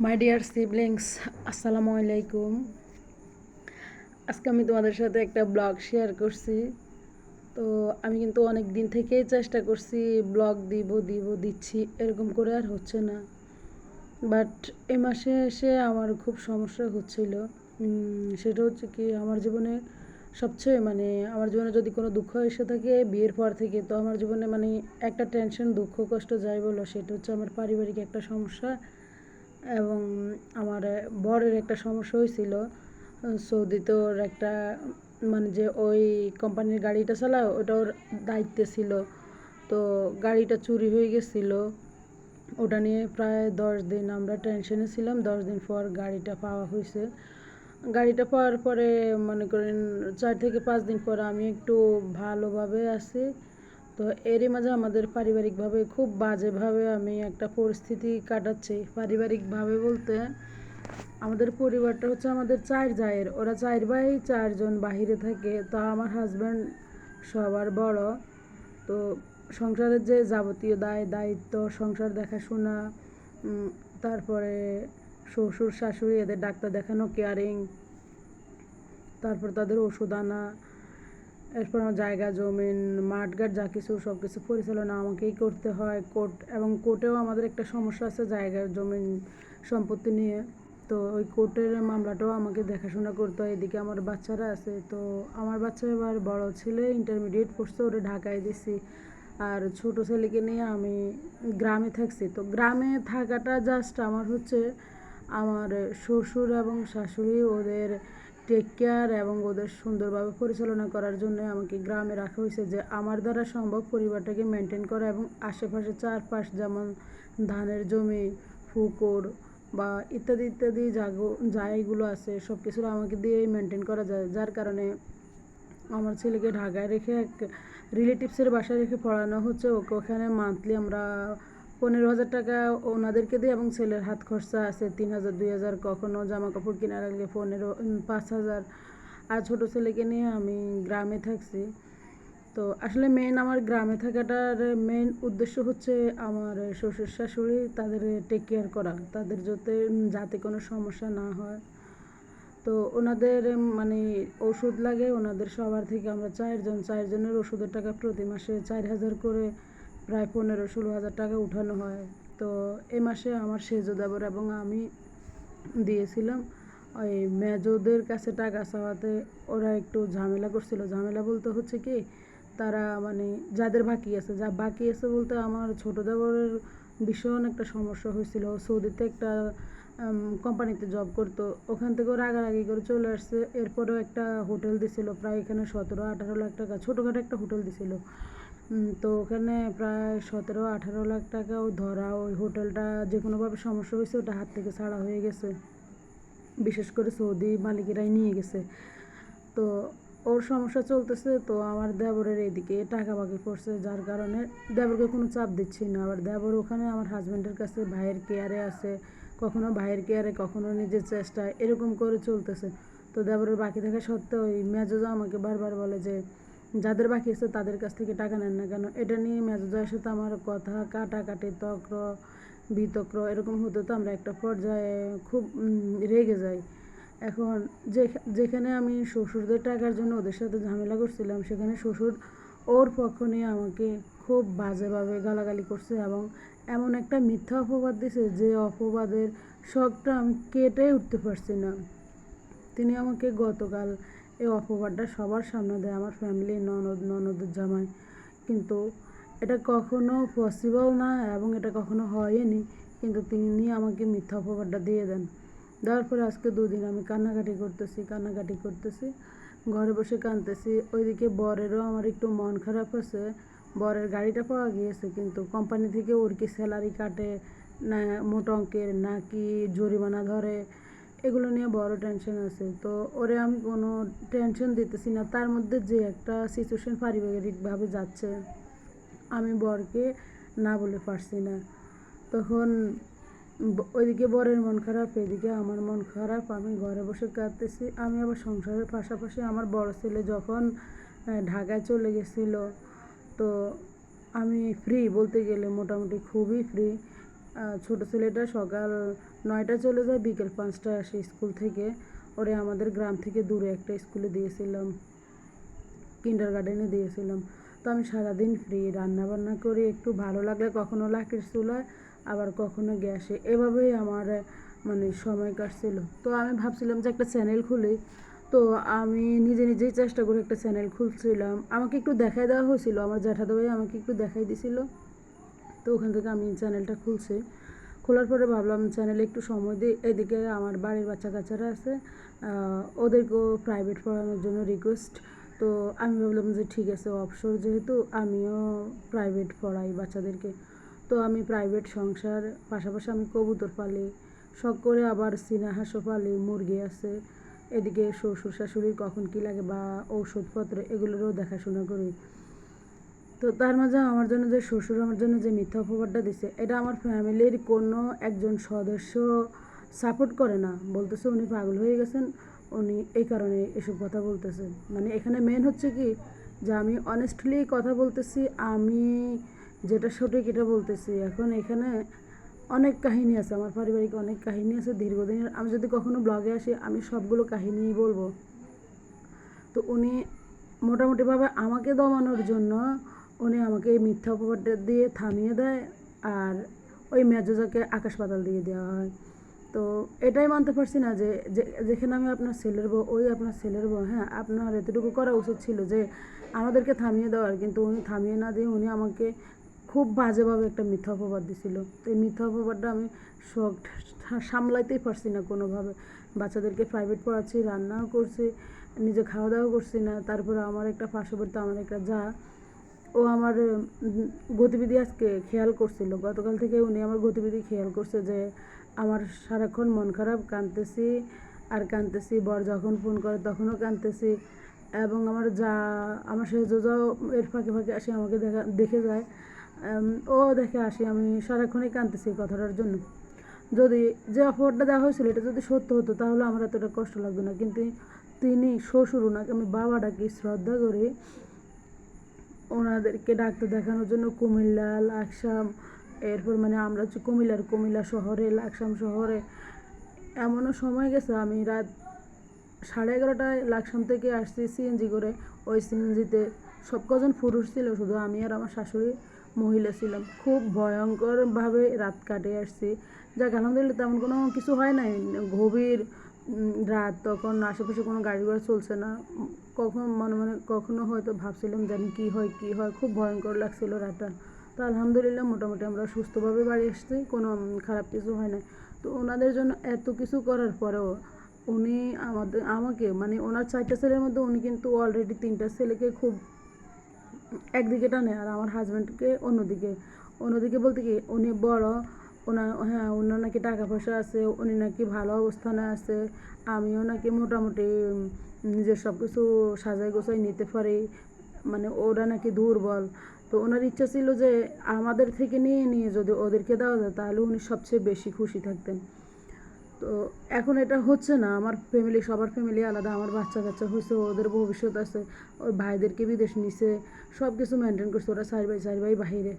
My dear siblings, আসসালামু আলাইকুম। আজকে আমি তোমাদের সাথে একটা ব্লগ শেয়ার করছি। তো আমি কিন্তু অনেক দিন থেকেই চেষ্টা করছি ব্লগ দিচ্ছি, এরকম করে আর হচ্ছে না। বাট এই মাসে এসে আমার খুব সমস্যা হচ্ছিল। সেটা হচ্ছে কি, আমার জীবনে সবচেয়ে আমার জীবনে যদি কোনো দুঃখ এসে থাকে বিয়ের পর থেকে, তো আমার জীবনে একটা টেনশন, দুঃখ, কষ্ট যাই বলো, সেটা হচ্ছে আমার পারিবারিক একটা সমস্যা। এবং আমার বরের একটা সমস্যা হয়েছিল। সৌদিতে ওর একটা যে ওই কোম্পানির গাড়িটা চালায়, ওটা ওর দায়িত্বে ছিল। তো গাড়িটা চুরি হয়ে গেছিল। ওটা নিয়ে প্রায় 10 দিন আমরা টেনশনে ছিলাম। 10 দিন পর গাড়িটা পাওয়া হয়েছে। গাড়িটা পাওয়ার পরে মনে করেন 4 থেকে 5 দিন পর আমি একটু ভালোভাবে আছি। তো এরই মাঝে আমাদের পারিবারিকভাবে খুব বাজেভাবে আমি একটা পরিস্থিতি কাটাচ্ছি। পারিবারিকভাবে বলতে, আমাদের পরিবারটা হচ্ছে আমাদের 4 ভাইয়ের, ওরা 4 ভাই, 4জন বাহিরে থাকে। তো আমার হাজব্যান্ড সবার বড়। তো সংসারের যে যাবতীয় দায়িত্ব, সংসার দেখাশোনা, তারপরে শ্বশুর শাশুড়ি, এদের ডাক্তার দেখানো, কেয়ারিং, তারপর তাদের ওষুধ আনা, এরপর আমার জায়গা জমিন, মাঠঘাট, যা কিছু সব কিছু পরিচালনা আমাকেই করতে হয়। কোর্টেও আমাদের একটা সমস্যা আছে জায়গা জমিন সম্পত্তি নিয়ে। তো ওই কোর্টের মামলাটাও আমাকে দেখাশোনা করতে হয়। এদিকে আমার বাচ্চারা আছে। তো আমার বাচ্চা এবার বড় ছেলে ইন্টারমিডিয়েট পড়ছে, ওটা ঢাকায় দিছি। আর ছোট ছেলেকে নিয়ে আমি গ্রামে থাকছি। তো গ্রামে থাকাটা জাস্ট আমার হচ্ছে আমার শ্বশুর এবং শাশুড়ি ওদের টেক কেয়ার এবং ওদের সুন্দরভাবে পরিচালনা করার জন্য আমাকে গ্রামে রাখা হয়েছে, যে আমার দ্বারা সম্ভব পরিবারটাকে মেনটেন করা এবং আশেপাশে চারপাশ যেমন ধানের জমি, পুকুর বা ইত্যাদি ইত্যাদি জায়গাগুলো আছে, সব কিছু আমাকে দিয়েই মেনটেন করা যায়। যার কারণে আমার ছেলেকে ঢাকায় রেখে এক রিলেটিভসের বাসায় রেখে পড়ানো হচ্ছে। ওকে ওখানে মান্থলি আমরা 15,000 টাকা ওনাদেরকে দিই এবং ছেলের হাত খরচা আছে 3,000 2,000, কখনো জামা কাপড় কেনার আগে 5,000। আর ছোটো ছেলেকে নিয়ে আমি গ্রামে থাকছি। তো আসলে আমার গ্রামে থাকাটার মেন উদ্দেশ্য হচ্ছে আমার শ্বশুর শাশুড়ি, তাদের টেক কেয়ার করা, তাদের যাতে যাতে কোনো সমস্যা না হয়। তো ওনাদের ওষুধ লাগে, ওনাদের সবার থেকে আমরা 4জনের ওষুধের টাকা প্রতি মাসে 4,000 করে প্রায় 15-16 হাজার টাকা উঠানো হয়। তো এ মাসে আমার সেজ দেবর এবং আমি দিয়েছিলাম। ওই মেজোদের কাছে টাকা চাওয়াতে ওরা একটু ঝামেলা করছিল। ঝামেলা বলতে হচ্ছে কি, তারা যাদের বাকি আছে বলতে, আমার ছোটো দেবরের ভীষণ একটা সমস্যা হয়েছিল। সৌদিতে একটা কোম্পানিতে জব করতো, ওখান থেকে ওরা রাগারাগি করে চলে আসছে। এরপরেও একটা হোটেল দিছিল প্রায় এখানে 17-18 লাখ টাকা, ছোটোখাটো একটা হোটেল দিছিল। তো ওখানে প্রায় 17-18 লাখ টাকা ও ধরা। ওই হোটেলটা যে কোনোভাবে সমস্যা হয়েছে, ওটা হাত থেকে ছাড়া হয়ে গেছে। বিশেষ করে সৌদি মালিকেরাই নিয়ে গেছে। তো ওর সমস্যা চলতেছে। তো আমার দেবরের এইদিকে টাকা বাকি পড়ছে, যার কারণে দেবরকে কোনো চাপ দিচ্ছি না। আবার দেবর ওখানে আমার হাজব্যান্ডের কাছে ভাইয়ের কেয়ারে আছে, কখনো ভাইয়ের কেয়ারে, কখনো নিজের চেষ্টায়, এরকম করে চলতেছে। তো দেবরের বাকি থাকা সত্ত্বেও ওই মেজোজা আমাকে বারবার বলে যে যাদের বাকি আছে তাদের কাছ থেকে টাকা নেন না কেন। এটা নিয়ে মেজোজার সাথে আমার কথা কাটাকাটি, বিতক্র এরকম হতো। তো আমরা একটা পর্যায়ে খুব রেগে যাই। এখন যেখানে আমি শ্বশুরদের টাকার জন্য ওদের সাথে ঝামেলা করছিলাম, সেখানে শ্বশুর ওর পক্ষ নিয়ে আমাকে খুব বাজেভাবে গালাগালি করছে এবং এমন একটা মিথ্যা অপবাদ দিছে, যে অপবাদের শখটা আমি কেটে উঠতে পারছি না। তিনি আমাকে গতকাল এই অপবাদটা সবার সামনে দেয়, আমার ফ্যামিলি, ননদের জামাই। কিন্তু এটা কখনো পসিবল না এবং এটা কখনো হয়নি, কিন্তু তিনি আমাকে মিথ্যা অপবাদটা দিয়ে দেন। দেওয়ার পরে আজকে 2 দিন আমি কান্নাকাটি করতেছি, ঘরে বসে কাঁদতেছি। ওইদিকে বরেরও আমার একটু মন খারাপ আছে। বরের গাড়িটা পাওয়া গিয়েছে, কিন্তু কোম্পানি থেকে ওর কি স্যালারি কাটে না মোটা অঙ্কের, নাকি জরিমানা ধরে, এগুলো নিয়ে বড় টেনশন আছে। তো ওরে আমি কোনো টেনশন দিতেছি না। তার মধ্যে যে একটা সিচুয়েশন পারিবারিকভাবে যাচ্ছে, আমি বরকে না বলে পারছি না। তখন ওইদিকে বরের মন খারাপ, এদিকে আমার মন খারাপ, আমি ঘরে বসে কাঁদতেছি। আমি আবার সংসারের পাশাপাশি আমার বড় ছেলে যখন ঢাকায় চলে গেছিলো, তো আমি ফ্রি বলতে গেলে মোটামুটি খুবই ফ্রি। ছোট ছেলেটা সকাল 9টায় চলে যায়, বিকেল 5টায় আসে স্কুল থেকে। ওরে আমাদের গ্রাম থেকে দূরে একটা স্কুলে দিয়েছিলাম, কিন্ডার গার্ডেনে দিয়েছিলাম। তো আমি সারাদিন ফ্রি, রান্নাবান্না করি, একটু ভালো লাগলে কখনো লাকড়ির চুলায়, আবার কখনো গ্যাসে, এভাবেই আমার মানে সময় কাটছিল। তো আমি ভাবছিলাম যে একটা চ্যানেল খুলি। তো আমি নিজেই চেষ্টা করে একটা চ্যানেল খুলছিলাম। আমাকে একটু দেখাই দেওয়া হয়েছিল, আমার জ্যাঠাতো ভাই আমাকে একটু দেখাই দিছিল। তো ওখান থেকে আমি চ্যানেলটা খুলছি। খোলার পরে ভাবলাম চ্যানেলে একটু সময় দিই। এদিকে আমার বাড়ির বাচ্চা কাচ্চারা আছে, ওদেরকেও প্রাইভেট পড়ানোর জন্য রিকোয়েস্ট। তো আমি ভাবলাম যে ঠিক আছে, অবসর যেহেতু আমিও প্রাইভেট পড়াই বাচ্চাদেরকে। তো আমি প্রাইভেট সংসার, পাশাপাশি আমি কবুতর পালি, শখ করে আবার চীনা হাঁসও পালি, মুরগি আছে। এদিকে শ্বশুর শাশুড়ির কখন কী লাগে বা ঔষধপত্র, এগুলোরও দেখাশোনা করি। তো তার মাঝে আমার জন্য যে শ্বশুর আমার জন্য যে মিথ্যা অপবাদটা দিছে, এটা আমার ফ্যামিলির কোনো একজন সদস্য সাপোর্ট করে না। বলতেছে উনি পাগল হয়ে গেছেন, উনি এই কারণে এসব কথা বলতেছেন। মানে এখানে মেন হচ্ছে কি, যে আমি অনেস্টলি কথা বলতেছি, আমি যেটা সঠিক এটা বলতেছি। এখন এখানে অনেক কাহিনী আছে, আমার পারিবারিক অনেক কাহিনী আছে দীর্ঘদিনের। আমি যদি কখনো ব্লগে আসি, আমি সবগুলো কাহিনীই বলবো। তো উনি মোটামুটিভাবে আমাকে দমানোর জন্য উনি আমাকে এই মিথ্যা অপবাদটা দিয়ে থামিয়ে দেয়, আর ওই মেজোজাকে আকাশ পাতাল দিয়ে দেওয়া হয়। তো এটাই মানতে পারছি না যে যেখানে আমি আপনার ছেলের বউ, ওই আপনার ছেলের বউ, হ্যাঁ আপনার এতটুকু করা উচিত ছিল যে আমাদেরকে থামিয়ে দেওয়ার, কিন্তু উনি থামিয়ে না দিয়ে উনি আমাকে খুব বাজেভাবে একটা মিথ্যা অপবাদ দিছিল। তো এই মিথ্যা অপবাদটা আমি শখ সামলাইতেই পারছি না কোনোভাবে। বাচ্চাদেরকে প্রাইভেট পড়াচ্ছি, রান্নাও করছি, নিজে খাওয়া দাওয়া করছি না। তারপরে আমার একটা পার্শ্ববর্তী আমার একটা যা, ও আমার গতিবিধি আজকে খেয়াল করছিল, গতকাল থেকে উনি আমার গতিবিধি খেয়াল করছে যে আমার সারাক্ষণ মন খারাপ, কাঁদতেছি আর কাঁদতেছি, বর যখন ফোন করে তখনও কাঁদতেছি। এবং আমার যা, আমার সেজোজাও এর ফাঁকে ফাঁকে আসি, আমাকে দেখে যায়, ও দেখে আসি, আমি সারাক্ষণই কাঁদতেছি এই কথাটার জন্য। যদি যে অফারটা দেওয়া হয়েছিল এটা যদি সত্য হতো তাহলে আমার এতটা কষ্ট লাগতো না। কিন্তু তিনি শ্বশুর, ওনাকে আমি বাবা ডাকি, শ্রদ্ধা করি, ওনাদেরকে ডাক্তার দেখানোর জন্য কুমিল্লা, লাকসাম, এরপর মানে আমরা হচ্ছে কুমিল্লা শহরে, লাকসাম শহরে, এমনও সময় গেছে আমি রাত 11:30টায় লাকসাম থেকে আসছি সিএনজি করে। ওই সিএনজিতে সব কজন পুরুষ ছিল, শুধু আমি আর আমার শাশুড়ি মহিলা ছিলাম। খুব ভয়ঙ্করভাবে রাত কাটিয়ে আসছি। যাক আলহামদুলিল্লাহ তেমন কোনো কিছু হয় নাই। গভীর রাত, তখন আশেপাশে কোনো গাড়ি ঘোড়া চলছে না। কখন মনে মনে কখনো হয়তো ভাবছিলাম জানি কী হয়, খুব ভয়ঙ্কর লাগছিল রাতটা। তো আলহামদুলিল্লাহ মোটামুটি আমরা সুস্থভাবে বাড়ি আসছি, কোনো খারাপ কিছু হয় না। তো ওনাদের জন্য এত কিছু করার পরেও উনি আমাকে মানে ওনার 4টা ছেলের মধ্যে উনি কিন্তু অলরেডি 3টা ছেলেকে খুব একদিকে টানে, আর আমার হাজব্যান্ডকে অন্যদিকে। অন্যদিকে বলতে কি, উনি বড়, হ্যাঁ ওনার নাকি টাকা পয়সা আছে, উনি নাকি ভালো অবস্থানে আছে, আমিও নাকি মোটামুটি নিজের সব কিছু সাজাই গোছাই নিতে পারি, মানে ওরা নাকি দুর্বল। তো ওনার ইচ্ছা ছিল যে আমাদের থেকে নিয়ে নিয়ে যদি ওদেরকে দেওয়া যায় তাহলে উনি সবচেয়ে বেশি খুশি থাকতেন। তো এখন এটা হচ্ছে না। আমার ফ্যামিলি, সবার ফ্যামিলি আলাদা, আমার বাচ্চা কাচ্চা হয়েছে, ওদের ভবিষ্যৎ আছে, ওর ভাইদেরকে বিদেশ নিছে, সব কিছু মেনটেন করছে, ওরা 4 ভাই বাহিরে।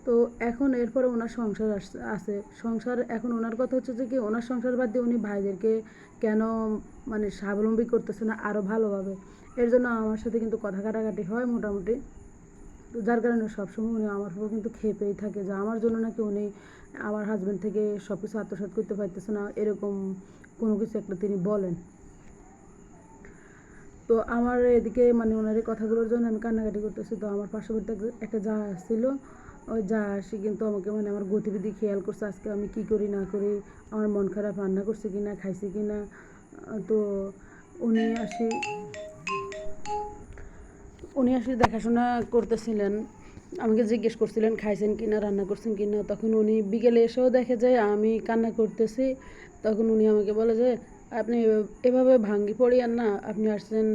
তো এখন এরপরে ওনার সংসার আছে, সংসার এখন ওনার কথা হচ্ছে যে কি, ওনার সংসার বাদ দিয়ে উনি ভাইদেরকে কেন মানে স্বাবলম্বী করতেছে না আরও ভালোভাবে। এর জন্য আমার সাথে কিন্তু কথা কাটাকাটি হয় মোটামুটি। তো যার কারণে সবসময় উনি আমার উপর কিন্তু খেপেই থাকে যে আমার জন্য নাকি উনি আমার হাজব্যান্ড থেকে সব কিছু আত্মসাৎ করতে পারতেছে না, এরকম কোনো কিছু একটা তিনি বলেন। তো আমার এদিকে মানে ওনার এই কথাগুলোর জন্য আমি কান্নাকাটি করতেছি। তো আমার পার্শ্ববর্তী একটা যা আসছিল, ওই যা আসি কিন্তু আমাকে মানে আমার গতিবিধি খেয়াল করছে, আজকে আমি কি করি না করি, আমার মন খারাপ, রান্না করছি কি না, খাইছি কি না। তো উনি আসি উনি আসলে দেখাশোনা করতেছিলেন, আমাকে জিজ্ঞেস করছিলেন খাইছেন কি না, রান্না করছেন কি না। তখন উনি বিকেলে এসেও দেখে যায় আমি কান্না করতেছি। তখন উনি আমাকে বলে যে আপনি এভাবে ভাঙ্গি পড়িয়েন না, আপনি আসছেন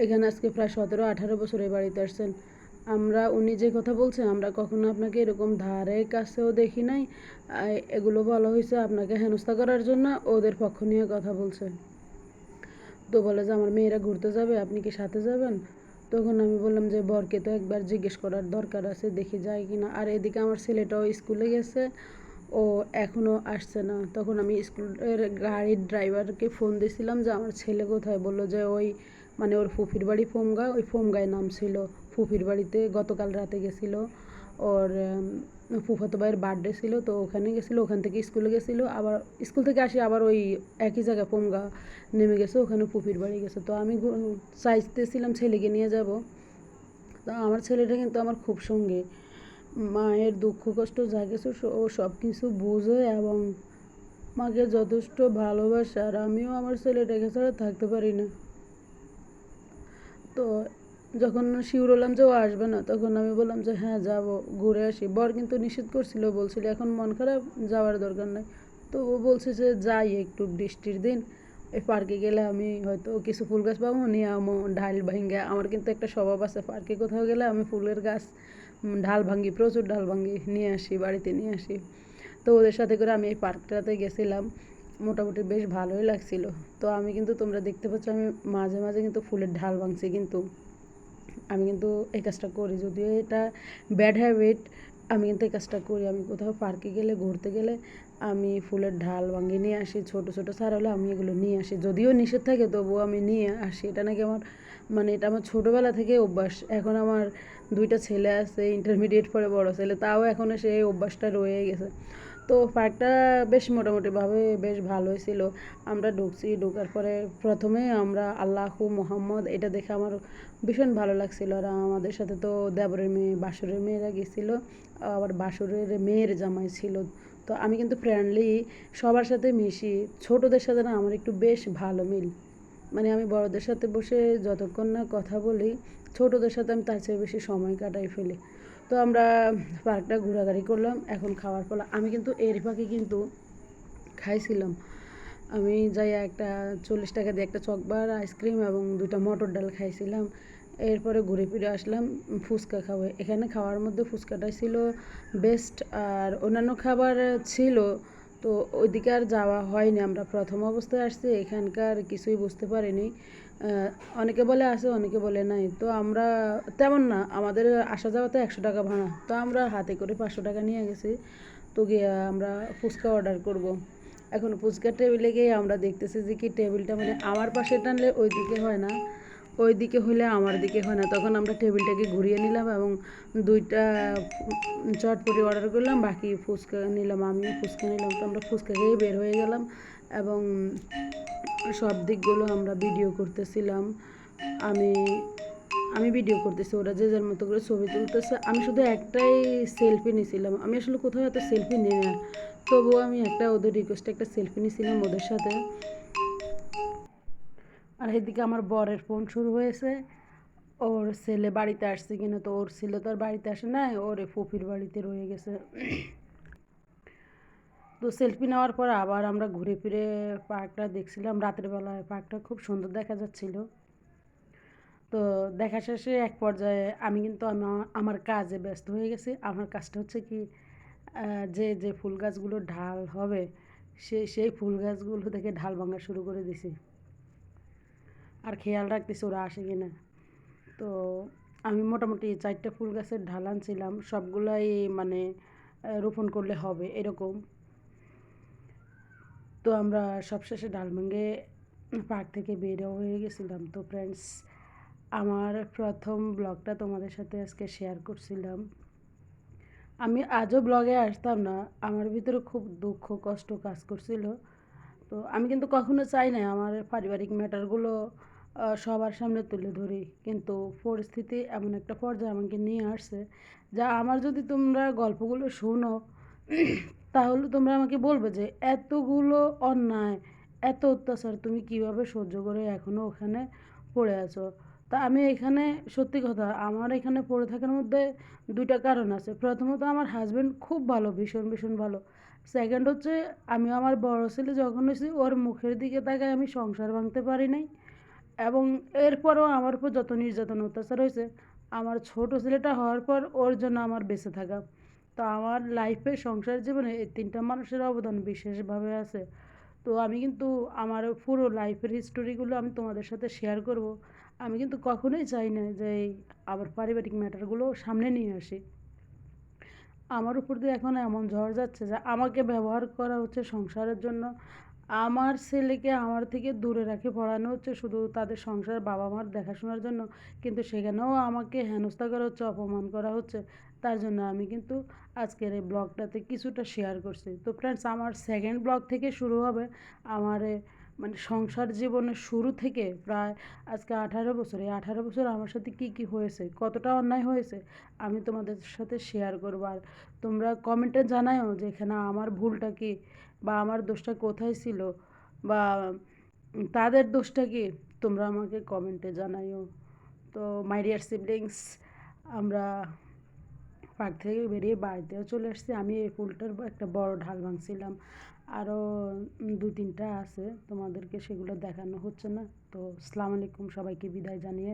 এখানে আজকে প্রায় 17-18 বছর এই বাড়িতে আসছেন। উনি যে কথা বলছেন, আমরা কখনো আপনাকে এরকম ধারে কাছেও দেখি নাই। এগুলো বলা হয়েছে আপনাকে হেনস্থা করার জন্য, ওদের পক্ষ নিয়ে কথা বলছে। তো বলে যে আমার মেয়েরা ঘুরতে যাবে, আপনি কি সাথে যাবেন? তখন আমি বললাম যে বরকে তো একবার জিজ্ঞেস করার দরকার আছে, দেখি যায় কি না। আর এদিকে আমার ছেলেটাও স্কুলে গেছে, ও এখনও আসছে না। তখন আমি স্কুলের গাড়ির ড্রাইভারকে ফোন দিয়েছিলাম যে আমার ছেলে কোথায়, বললো যে ওই মানে ওর ফুফির বাড়ি ফোমগা, ওই ফোমগায় নামছিল, ফুফির বাড়িতে গতকাল রাতে গেছিলো। ওর ফুফাতো ভাইয়ের বার্থডে ছিল, তো ওখানে গেছিলো, ওখান থেকে স্কুলে গেছিলো, আবার স্কুল থেকে আসি আবার ওই একই জায়গায় ফোমগা নেমে গেছে, ওখানে ফুফির বাড়ি গেছে। তো আমি চাইতেছিলাম ছেলেকে নিয়ে যাব। তো আমার ছেলেটা কিন্তু আমার খুব সঙ্গী, মায়ের দুঃখ কষ্ট যা কিছু ও সব কিছু বোঝে এবং মাকে যথেষ্ট ভালোবাসে। আর আমিও আমার ছেলেটাকে ছাড়া থাকতে পারি না। তো যখন শিওর হলাম যে ও আসবে না, তখন আমি বললাম যে হ্যাঁ যাব, ঘুরে আসি। বর কিন্তু নিষেধ করছিল, বলছিল এখন মন খারাপ, যাওয়ার দরকার নাই। তো ও বলছে যে যাই একটু বৃষ্টির দিন, এই পার্কে গেলে আমি হয়তো কিছু ফুল গাছ পাবো, নিয়ে আমো ঢাল ভাঙ্গা। আমার কিন্তু একটা স্বভাব আছে, পার্কে কোথাও গেলে আমি ফুলের গাছ ঢাল ভাঙ্গি, প্রচুর ঢাল ভাঙ্গি, নিয়ে আসি, বাড়িতে নিয়ে আসি। তো ওদের সাথে করে আমি এই পার্কটাতে গেছিলাম, মোটামুটি বেশ ভালোই লাগছিল। তো আমি কিন্তু তোমরা দেখতে পাচ্ছ আমি মাঝে মাঝে কিন্তু ফুলের ঢাল ভাঙছি, কিন্তু আমি কিন্তু এই কাজটা করি, যদিও এটা ব্যাড হ্যাবিট, আমি কিন্তু এই কাজটা করি। আমি কোথাও পার্কে গেলে, ঘুরতে গেলে আমি ফুলের ঢাল ভাঙিয়ে নিয়ে আসি, ছোটো ছোটো চারা হলে আমি এগুলো নিয়ে আসি, যদিও নিষেধ থাকে তবুও আমি নিয়ে আসি। এটা নাকি আমার মানে এটা আমার ছোটোবেলা থেকে অভ্যাস। এখন আমার দুইটা ছেলে আছে, ইন্টারমিডিয়েট পড়ে বড় ছেলে, তাও এখনও সেই অভ্যাসটা রয়ে গেছে। তো পার্কটা বেশ মোটামুটিভাবে বেশ ভালোই ছিল। আমরা ঢুকছি, ঢোকার পরে প্রথমে আমরা আল্লাহু মোহাম্মদ এটা দেখে আমার ভীষণ ভালো লাগছিল। আর আমাদের সাথে তো দেবরের মেয়ে, বাসুরের মেয়েরা গেছিলো, আবার বাসুরের মেয়ের জামাই ছিল। তো আমি কিন্তু ফ্রেন্ডলি, সবার সাথে মিশি, ছোটদের সাথে না আমার একটু বেশ ভালো মিল। মানে আমি বড়দের সাথে বসে যতক্ষণ না কথা বলি, ছোটদের সাথে আমি তার চেয়ে বেশি সময় কাটাই ফেলি। তো আমরা পার্কটা ঘোরাঘুরি করলাম, এখন খাওয়ার পালা। আমি কিন্তু এর ফাঁকে কিন্তু খাইছিলাম, আমি যাই একটা 40 টাকা দিয়ে একটা চকবার, আইসক্রিম এবং দুইটা মটর ডাল খাইছিলাম। এরপরে ঘুরে ফিরে আসলাম ফুচকা খাওয়া। এখানে খাওয়ার মধ্যে ফুচকাটাই ছিল বেস্ট, আর অন্যান্য খাবার ছিল। তো ওইদিকে আর যাওয়া হয়নি, আমরা প্রথম অবস্থায় আসছি, এখানকার কিছুই বুঝতে পারিনি। অনেকে বলে আছে, অনেকে বলে নাই। তো আমরা তেমন না, আমাদের আসা যাওয়াতে 100 টাকা ভাড়া, তো আমরা হাতে করে 500 টাকা নিয়ে গেছি। তো গিয়ে আমরা ফুচকা অর্ডার করব। এখন ফুচকার টেবিলে গিয়ে আমরা দেখতেছি যে কি টেবিলটা মানে আমার পাশে টানলে ওই দিকে হয় না, ওই দিকে হলে আমার দিকে হয় না। তখন আমরা টেবিলটাকে ঘুরিয়ে নিলাম এবং দুইটা চটপটি অর্ডার করলাম, বাকি ফুচকা নিলাম, আমিও ফুচকা নিলাম। তো আমরা ফুচকা খেয়ে বের হয়ে গেলাম এবং সব দিকগুলো আমরা ভিডিও করতেছিলাম। আমি আমি ভিডিও করতেছি, ওরা যে যার মতো করে ছবি তুলতেছে। আমি শুধু একটাই সেলফি নিয়েছিলাম, আমি আসলে কোথাও এত সেলফি নিই না, তবুও আমি একটা ওদের রিকোয়েস্টে একটা সেলফি নিয়েছিলাম ওদের সাথে। আর এদিকে আমার বরের ফোন শুরু হয়েছে, ওর ছেলে বাড়িতে আসছে কিনা। তো ওর ছেলে তো আর বাড়িতে আসে না, ওর ফুফির বাড়িতে রয়ে গেছে। তো সেলফি নেওয়ার পর আবার আমরা ঘুরে ফিরে পার্কটা দেখছিলাম, রাতের বেলায় পার্কটা খুব সুন্দর দেখা যাচ্ছিল। তো দেখা শেষে এক পর্যায়ে আমি কিন্তু আমার কাজে ব্যস্ত হয়ে গেছি। আমার কাজটা হচ্ছে কি, যে যে ফুল গাছগুলো ঢাল হবে, সেই ফুল গাছগুলো থেকে ঢাল ভাঙা শুরু করে দিছি, আর খেয়াল রাখতেছি ওরা আসে কিনা। তো আমি মোটামুটি 4টা ফুল গাছের ঢাল আনছিলাম, সবগুলাই মানে রোপণ করলে হবে এরকম। তো আমরা সবশেষে ডাল ভেঙে পার্ক থেকে বের হয়ে গেছিলাম। তো ফ্রেন্ডস, আমার প্রথম ব্লগটা তোমাদের সাথে আজকে শেয়ার করছিলাম। আমি আজও ব্লগে আসতাম না, আমার ভিতরে খুব দুঃখ কষ্ট কাজ করছিল। তো আমি কিন্তু কখনো চাই না আমার পারিবারিক ম্যাটারগুলো সবার সামনে তুলে ধরি, কিন্তু পরিস্থিতি এমন একটা পর্যায়ে আমাকে নিয়ে আসছে, যা আমার যদি তোমরা গল্পগুলো শোনো তাহলে তোমরা আমাকে বলবে যে এতগুলো অন্যায়, এত অত্যাচার তুমি কিভাবে সহ্য করে এখনও ওখানে পড়ে আছো। তা আমি এখানে সত্যি কথা, আমার এখানে পড়ে থাকার মধ্যে দুইটা কারণ আছে। প্রথমত আমার হাজব্যান্ড খুব ভালো, ভীষণ ভীষণ ভালো। সেকেন্ড হচ্ছে আমি আমার বড় ছেলে যখন হয়েছি ওর মুখের দিকে তাকায় আমি সংসার ভাঙতে পারি নাই, এবং এরপরও আমার উপর যত নির্যাতন অত্যাচার হয়েছে, আমার ছোট ছেলেটা হওয়ার পর ওর জন্য আমার বেঁচে থাকা। তো আমার লাইফে সংসার জীবনে এই 3টা মানুষের অবদান বিশেষভাবে আছে। তো আমি কিন্তু আমার পুরো লাইফের হিস্টোরিগুলো আমি তোমাদের সাথে শেয়ার করব। আমি কিন্তু কখনোই চাই না যে এই আমার পারিবারিক ম্যাটারগুলো সামনে নিয়ে আসি। আমার উপর দিয়ে এখন এমন ঝড় যাচ্ছে যে আমাকে ব্যবহার করা হচ্ছে সংসারের জন্য। আমার ছেলেকে আমার থেকে দূরে রেখে পড়ানো হচ্ছে শুধু তাদের সংসার বাবা মার দেখাশোনার জন্য, কিন্তু সেখানেও আমাকে হেনস্থা করা হচ্ছে, অপমান করা হচ্ছে। তার জন্য আমি কিন্তু আজকের এই ব্লগটাতে কিছুটা শেয়ার করছি। তো ফ্রেন্ডস, আমার সেকেন্ড ব্লগ থেকে শুরু হবে আমার মানে সংসার জীবনের শুরু থেকে প্রায় আজকে 18 বছর। এই 18 বছর আমার সাথে কি কি হয়েছে, কতটা অন্যায় হয়েছে, আমি তোমাদের সাথে শেয়ার করবো। আর তোমরা কমেন্টে জানাও যে এখানে আমার ভুলটা কি, বা আমার দোষটা কোথায় ছিল, বা তাদের দোষটা কি, তোমরা আমাকে কমেন্টে জানাইও। তো মাই ডিয়ার সিবলিংস, আমরা পার্ক থেকে বেরিয়ে বাড়িতেও চলে আসছি। আমি এই ফুলটার একটা বড় ঢাল ভাঙছিলাম, আরও 2-3টা আছে, তোমাদেরকে সেগুলো দেখানো হচ্ছে না। তো আসসালামু আলাইকুম, সবাইকে বিদায় জানিয়ে